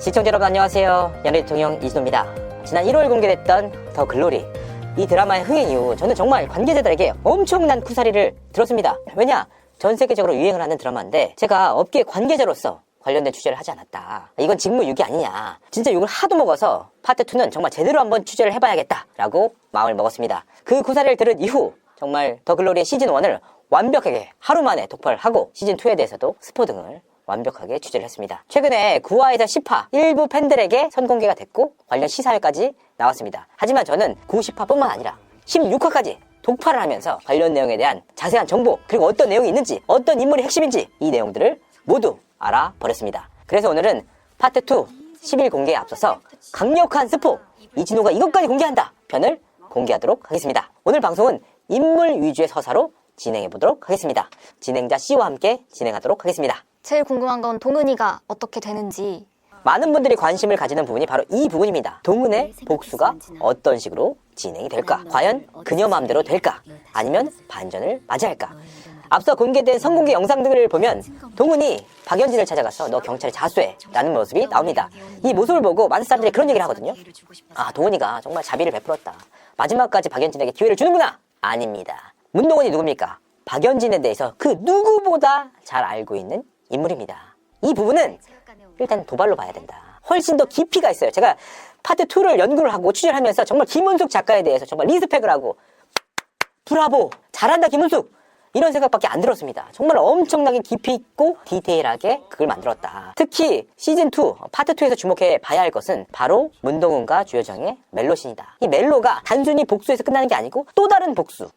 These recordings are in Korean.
시청자 여러분 안녕하세요. 연예 대통령 이진호입니다. 지난 1월 공개됐던 더 글로리, 이 드라마의 흥행 이후 저는 정말 관계자들에게 엄청난 쿠사리를 들었습니다. 왜냐? 전 세계적으로 유행을 하는 드라마인데 제가 업계 관계자로서 관련된 취재를 하지 않았다. 이건 직무유기 아니냐. 진짜 욕을 하도 먹어서 파트 2는 정말 제대로 한번 취재를 해봐야겠다라고 마음을 먹었습니다. 그 구사리를 들은 이후 정말 더 글로리의 시즌 1을 완벽하게 하루 만에 독파를 하고 시즌 2에 대해서도 스포 등을 완벽하게 취재를 했습니다. 최근에 9화에서 10화 일부 팬들에게 선공개가 됐고 관련 시사회까지 나왔습니다. 하지만 저는 9, 10화뿐만 아니라 16화까지 독파를 하면서 관련 내용에 대한 자세한 정보, 그리고 어떤 내용이 있는지, 어떤 인물이 핵심인지 이 내용들을 모두 알아버렸습니다. 그래서 오늘은 파트 2 10일 공개에 앞서서 강력한 스포, 이진호가 이것까지 공개한다 편을 공개하도록 하겠습니다. 오늘 방송은 인물 위주의 서사로 진행해보도록 하겠습니다. 진행자 C와 함께 진행하도록 하겠습니다. 제일 궁금한 건 동은이가 어떻게 되는지. 많은 분들이 관심을 가지는 부분이 바로 이 부분입니다. 동은의 복수가 어떤 식으로 진행이 될까? 과연 그녀 마음대로 될까? 아니면 반전을 맞이할까? 앞서 공개된 선공개 영상들을 보면 동은이 박연진을 찾아가서 너 경찰에 자수해 라는 모습이 나옵니다. 이 모습을 보고 많은 사람들이 그런 얘기를 하거든요. 아, 동은이가 정말 자비를 베풀었다. 마지막까지 박연진에게 기회를 주는구나. 아닙니다. 문동은이 누굽니까? 박연진에 대해서 그 누구보다 잘 알고 있는 인물입니다. 이 부분은 일단 도발로 봐야 된다. 훨씬 더 깊이가 있어요. 제가 파트 2를 연구를 하고 취재를 하면서 정말 김은숙 작가에 대해서 정말 리스펙을 하고 브라보! 잘한다 김은숙! 이런 생각밖에 안 들었습니다. 정말 엄청나게 깊이 있고 디테일하게 그걸 만들었다. 특히 시즌2 파트 2에서 주목해 봐야 할 것은 바로 문동은과 주여정의 멜로신이다. 이 멜로가 단순히 복수에서 끝나는 게 아니고 또 다른 복수,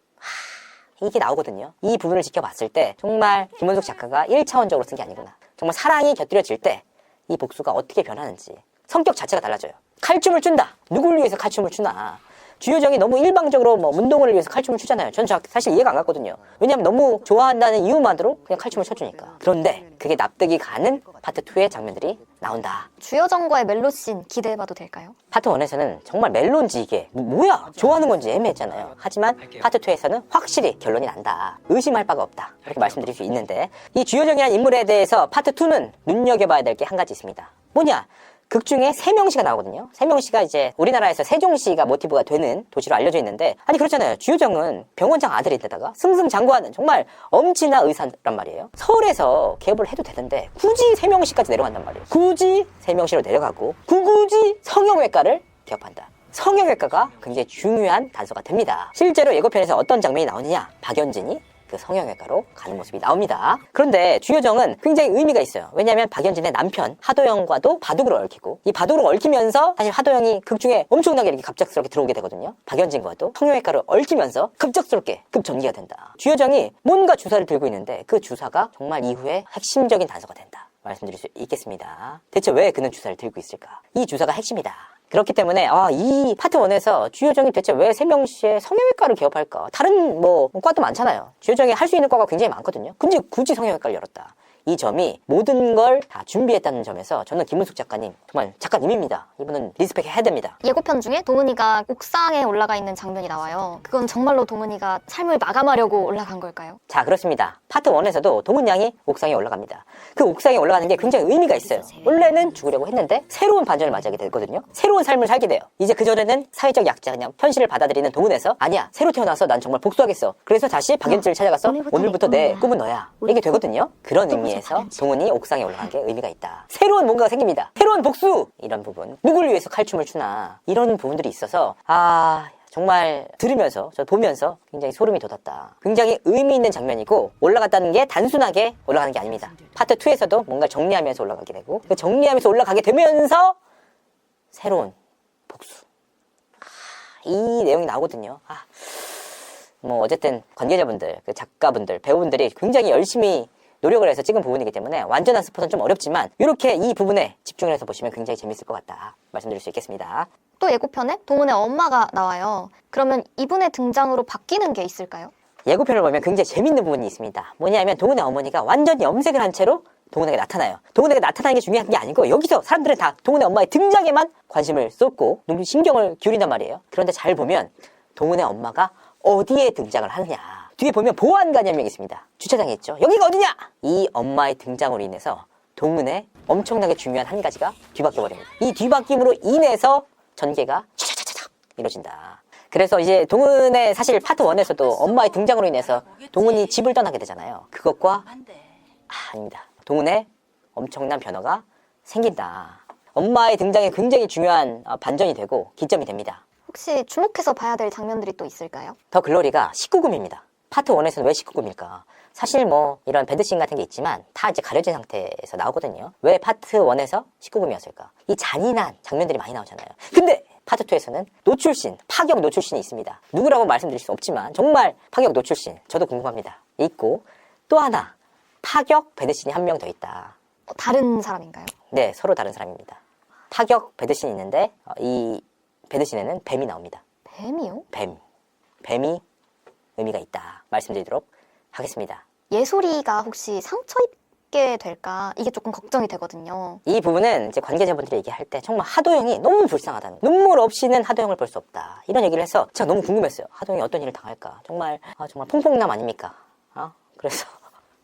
이게 나오거든요. 이 부분을 지켜봤을 때 정말 김은숙 작가가 1차원적으로 쓴 게 아니구나. 정말 사랑이 곁들여질 때 이 복수가 어떻게 변하는지 성격 자체가 달라져요. 칼춤을 춘다. 누굴 위해서 칼춤을 추나. 주여정이 너무 일방적으로 문동은을 위해서 칼춤을 추잖아요. 전 사실 이해가 안 갔거든요. 왜냐면 너무 좋아한다는 이유만으로 그냥 칼춤을 춰주니까. 그런데 그게 납득이 가는 파트 2의 장면들이 나온다. 주여정과의 멜로씬 기대해봐도 될까요? 파트 1에서는 정말 멜론지 이게 뭐야? 좋아하는 건지 애매했잖아요. 하지만 파트 2에서는 확실히 결론이 난다. 의심할 바가 없다. 이렇게 말씀드릴 수 있는데 이 주여정이라는 인물에 대해서 파트 2는 눈여겨봐야 될 게 한 가지 있습니다. 뭐냐? 극 중에 세명시가 나오거든요. 세명시가 이제 우리나라에서 세종시가 모티브가 되는 도시로 알려져 있는데, 아니 그렇잖아요. 주여정은 병원장 아들인데다가 승승장구하는 정말 엄친아 의사란 말이에요. 서울에서 개업을 해도 되는데 굳이 세명시까지 내려간단 말이에요. 굳이 세명시로 내려가고 굳이 성형외과를 개업한다. 성형외과가 굉장히 중요한 단서가 됩니다. 실제로 예고편에서 어떤 장면이 나오느냐? 박연진이 그 성형외과로 가는 모습이 나옵니다. 그런데 주여정은 굉장히 의미가 있어요. 왜냐하면 박연진의 남편 하도영과도 바둑으로 얽히고, 이 바둑으로 얽히면서 사실 하도영이 극 중에 엄청나게 이렇게 갑작스럽게 들어오게 되거든요. 박연진과도 성형외과를 얽히면서 급작스럽게 급전기가 된다. 주여정이 뭔가 주사를 들고 있는데 그 주사가 정말 이후에 핵심적인 단서가 된다. 말씀드릴 수 있겠습니다. 대체 왜 그는 주사를 들고 있을까? 이 주사가 핵심이다. 그렇기 때문에 이 파트 1에서 주여정이 대체 왜 세명시에 성형외과를 개업할까? 다른 과도 많잖아요. 주여정이 할 수 있는 과가 굉장히 많거든요. 근데 굳이 성형외과를 열었다. 이 점이 모든 걸 다 준비했다는 점에서 저는 김은숙 작가님 정말 작가님입니다. 이분은 리스펙 해야 됩니다. 예고편 중에 동은이가 옥상에 올라가 있는 장면이 나와요. 그건 정말로 동은이가 삶을 마감하려고 올라간 걸까요? 자, 그렇습니다. 파트 1에서도 동은 양이 옥상에 올라갑니다. 그 옥상에 올라가는 게 굉장히 의미가 있어요. 원래는 죽으려고 했는데 새로운 반전을 맞이하게 되거든요. 새로운 삶을 살게 돼요. 이제 그전에는 사회적 약자, 그냥 현실을 받아들이는 동은에서 아니야, 새로 태어나서 난 정말 복수하겠어. 그래서 다시 박연진을 찾아가서 오늘부터 내 꿈은 너야. 이게 되거든요. 그런 의미에서 동은이 옥상에 올라간 게 의미가 있다. 새로운 뭔가가 생깁니다. 새로운 복수! 이런 부분. 누굴 위해서 칼춤을 추나. 이런 부분들이 있어서 정말 들으면서, 저 보면서 굉장히 소름이 돋았다. 굉장히 의미 있는 장면이고, 올라갔다는 게 단순하게 올라가는 게 아닙니다. 파트 2에서도 뭔가 정리하면서 올라가게 되고, 그 정리하면서 올라가게 되면서 새로운 복수. 이 내용이 나오거든요. 어쨌든 관계자분들, 그 작가분들, 배우분들이 굉장히 열심히 노력을 해서 찍은 부분이기 때문에 완전한 스포는 좀 어렵지만 이렇게 이 부분에 집중을 해서 보시면 굉장히 재밌을 것 같다 말씀드릴 수 있겠습니다. 또 예고편에 동은의 엄마가 나와요. 그러면 이분의 등장으로 바뀌는 게 있을까요? 예고편을 보면 굉장히 재밌는 부분이 있습니다. 뭐냐면 동은의 어머니가 완전히 염색을 한 채로 동은에게 나타나요. 동은에게 나타나는 게 중요한 게 아니고 여기서 사람들은 다 동은의 엄마의 등장에만 관심을 쏟고 신경을 기울인단 말이에요. 그런데 잘 보면 동은의 엄마가 어디에 등장을 하느냐. 뒤에 보면 보안관이 한 명 있습니다. 주차장에 있죠. 여기가 어디냐? 이 엄마의 등장으로 인해서 동은의 엄청나게 중요한 한 가지가 뒤바뀌어 버립니다. 이 뒤바뀜으로 인해서 전개가 차차차차차 이루어진다. 그래서 이제 동은의 사실 파트 1에서도 엄마의 등장으로 인해서 동은이 집을 떠나게 되잖아요. 그것과 아닙니다. 동은의 엄청난 변화가 생긴다. 엄마의 등장이 굉장히 중요한 반전이 되고 기점이 됩니다. 혹시 주목해서 봐야 될 장면들이 또 있을까요? 더 글로리가 19금입니다. 파트 1에서는 왜 19금일까? 사실 뭐 이런 배드씬 같은 게 있지만 다 이제 가려진 상태에서 나오거든요. 왜 파트 1에서 19금이었을까? 이 잔인한 장면들이 많이 나오잖아요. 근데 파트 2에서는 노출씬, 파격 노출씬이 있습니다. 누구라고 말씀드릴 수 없지만 정말 파격 노출씬, 저도 궁금합니다. 있고 또 하나, 파격 배드씬이 한 명 더 있다. 다른 사람인가요? 네, 서로 다른 사람입니다. 파격 배드씬이 있는데 이 배드씬에는 뱀이 나옵니다. 뱀이요? 뱀이 의미가 있다 말씀드리도록 하겠습니다. 예솔이가 혹시 상처 입게 될까? 이게 조금 걱정이 되거든요. 이 부분은 이제 관계자분들이 얘기할 때 정말 하도영이 너무 불쌍하다는, 눈물 없이는 하도영을 볼 수 없다 이런 얘기를 해서 제가 너무 궁금했어요. 하도영이 어떤 일을 당할까? 정말 정말 퐁퐁남 아닙니까? 그래서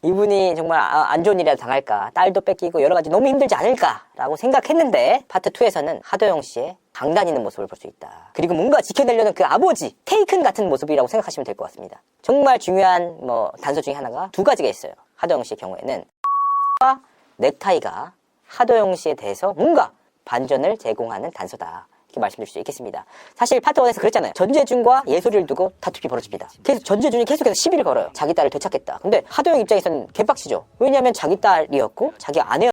이분이 정말 안 좋은 일이라도 당할까, 딸도 뺏기고 여러 가지 너무 힘들지 않을까라고 생각했는데 파트 2에서는 하도영 씨의 강단 있는 모습을 볼 수 있다. 그리고 뭔가 지켜내려는 그 아버지 테이큰 같은 모습이라고 생각하시면 될 것 같습니다. 정말 중요한 단서 중에 하나가 두 가지가 있어요. 하도영 씨의 경우에는 넥타이가 하도영 씨에 대해서 뭔가 반전을 제공하는 단서다. 이렇게 말씀드릴 수 있겠습니다. 사실 파트 1에서 그랬잖아요. 전재준과 예솔이를 두고 다툼이 벌어집니다. 그래서 전재준이 계속해서 시비를 걸어요. 자기 딸을 되찾겠다. 근데 하도영 입장에서는 개빡치죠. 왜냐하면 자기 딸이었고 자기 아내였고